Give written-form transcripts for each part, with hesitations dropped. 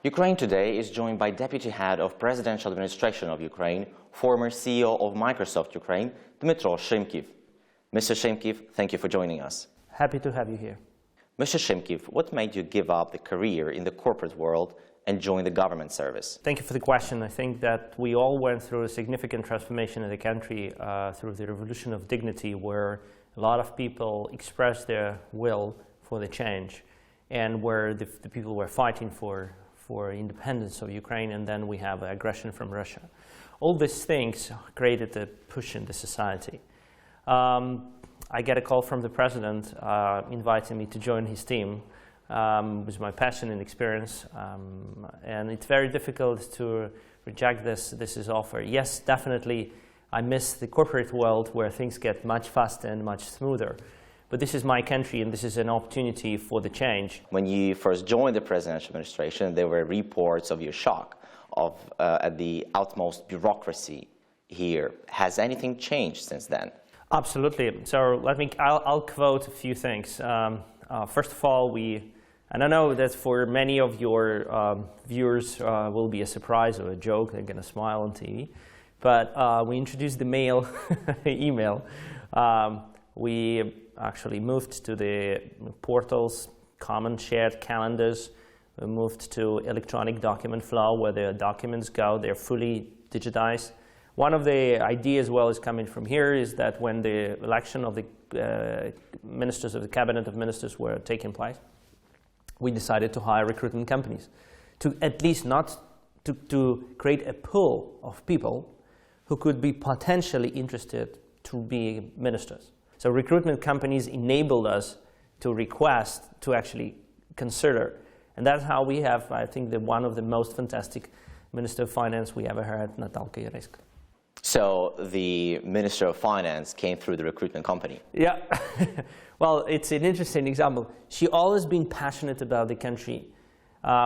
Ukraine Today is joined by Deputy Head of Presidential Administration of Ukraine, former CEO of Microsoft Ukraine, Dmytro Shymkiv. Mr. Shymkiv, thank you for joining us. Happy to have you here. Mr. Shymkiv, what made you give up the career in the corporate world and join the government service? Thank you for the question. I think that we all went through a significant transformation in the country through the revolution of dignity, where a lot of people expressed their will for the change, and where the people were fighting for independence of Ukraine, and then we have aggression from Russia. All these things created a push in the society. I get a call from the president inviting me to join his team with my passion and experience, and it's very difficult to reject this offer. Yes, definitely I miss the corporate world where things get much faster and much smoother. But this is my country, and this is an opportunity for the change. When you first joined the presidential administration, there were reports of your shock at the utmost bureaucracy here. Has anything changed since then? Absolutely. So I'll quote a few things. First of all, and I know that for many of your viewers will be a surprise or a joke. They're going to smile on TV. But we introduced the mail, email. We actually moved to the portals, common shared calendars. We moved to electronic document flow where the documents go. They're fully digitized. One of the ideas is coming from here is that when the election of the ministers of the cabinet of ministers were taking place, we decided to hire recruitment companies to at least not to create a pool of people who could be potentially interested to be ministers. So recruitment companies enabled us to request, to actually consider. And that's how we have, I think, one of the most fantastic Minister of Finance we ever had, Natalka Yareska. So the Minister of Finance came through the recruitment company? Yeah. Well, it's an interesting example. She always been passionate about the country.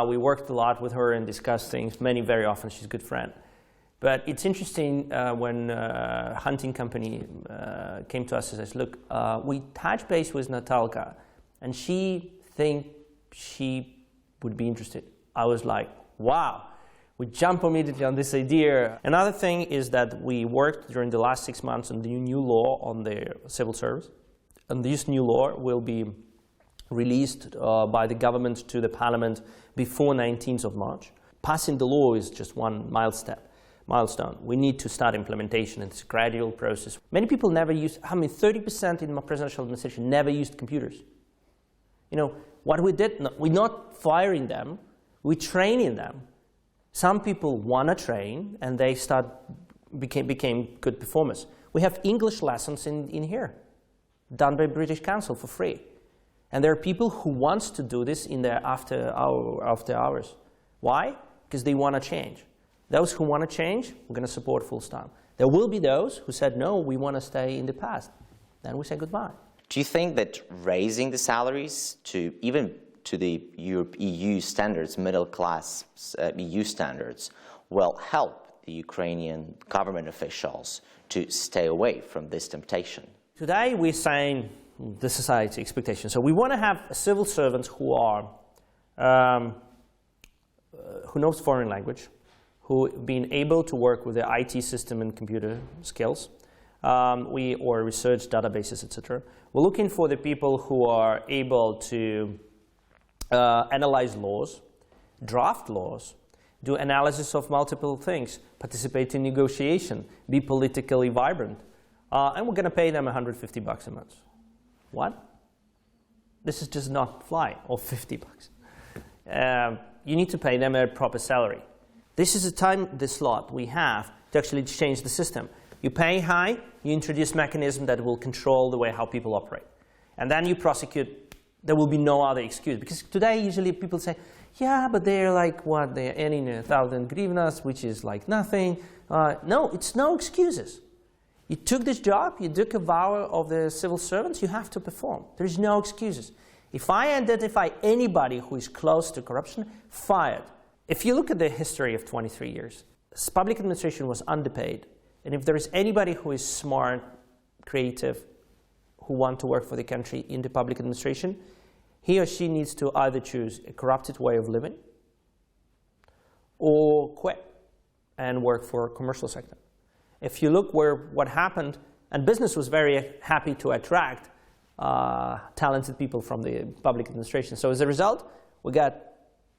We worked a lot with her and discussed things, very often. She's a good friend. But it's interesting when hunting company came to us and says, look, we touched base with Natalka, and she think she would be interested. I was like, wow. We jump immediately on this idea. Another thing is that we worked during the last 6 months on the new law on the civil service. And this new law will be released by the government to the parliament before 19th of March. Passing the law is just one milestone. We need to start implementation. It's a gradual process. Many people never use, 30% in my presidential administration never used computers. You know, what we did, we're not firing them, we're training them. Some people want to train, and they became good performers. We have English lessons in here, done by British Council for free. And there are people who want to do this in their after hours. Why? Because they want to change. Those who want to change, we're going to support full stop. There will be those who said, no, we want to stay in the past. Then we say goodbye. Do you think that raising the salaries to the EU standards, middle class EU standards, will help the Ukrainian government officials to stay away from this temptation? Today we're saying the society expectation. So we want to have civil servants who knows foreign language, who been able to work with the IT system and computer skills, or research databases, etc. We're looking for the people who are able to analyze laws, draft laws, do analysis of multiple things, participate in negotiation, be politically vibrant, and we're going to pay them $150 a month. What? This is just not fly, or $50. You need to pay them a proper salary. This is the slot we have to actually change the system. You pay high, you introduce mechanism that will control the way how people operate. And then you prosecute. There will be no other excuse. Because today, usually people say, yeah, but they're like, what, they're earning 1,000 hryvnias, which is like nothing. No, it's no excuses. You took this job, you took a vow of the civil servants, you have to perform. There's no excuses. If I identify anybody who is close to corruption, fired. If you look at the history of 23 years, public administration was underpaid. And if there is anybody who is smart, creative, who want to work for the country in the public administration, he or she needs to either choose a corrupted way of living or quit and work for commercial sector. If you look what happened, and business was very happy to attract talented people from the public administration. So as a result, we got,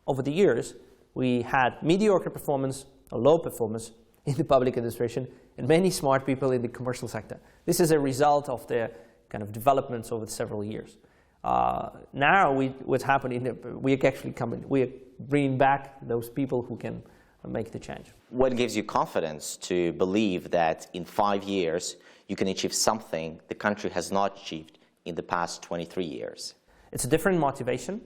over the years, we had mediocre performance, or low performance in the public administration, and many smart people in the commercial sector. This is a result of the kind of developments over several years. Now, what's happening, we are bringing back those people who can make the change. What gives you confidence to believe that in 5 years you can achieve something the country has not achieved in the past 23 years? It's a different motivation.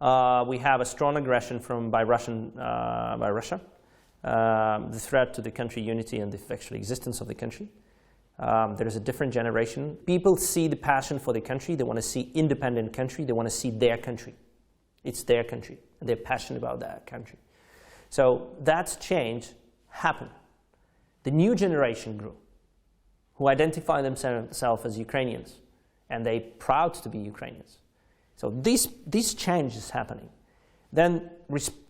We have a strong aggression by Russia. The threat to the country unity and the actual existence of the country. There is a different generation. People see the passion for the country. They want to see independent country. They want to see their country. It's their country. And they're passionate about that country. So that's change happened. The new generation grew, who identify themselves as Ukrainians, and they're proud to be Ukrainians. So this change is happening. Then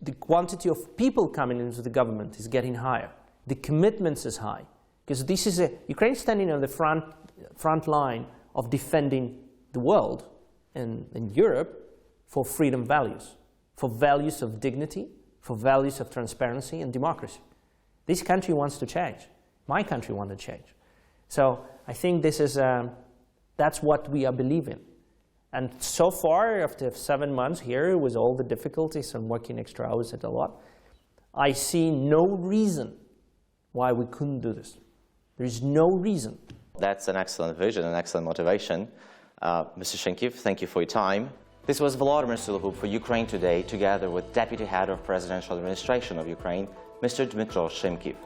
the quantity of people coming into the government is getting higher. The commitments is high. Because this is Ukraine is standing on the front line of defending the world and Europe for freedom values, for values of dignity, for values of transparency and democracy. This country wants to change. My country wants to change. So I think this is, that's what we are believing. And so far, after 7 months here, with all the difficulties and working extra hours at a lot, I see no reason why we couldn't do this. There is no reason. That's an excellent vision, an excellent motivation. Mr. Shymkiv, thank you for your time. This was Volodymyr Sulogub for Ukraine Today, together with Deputy Head of Presidential Administration of Ukraine, Mr. Dmytro Shymkiv.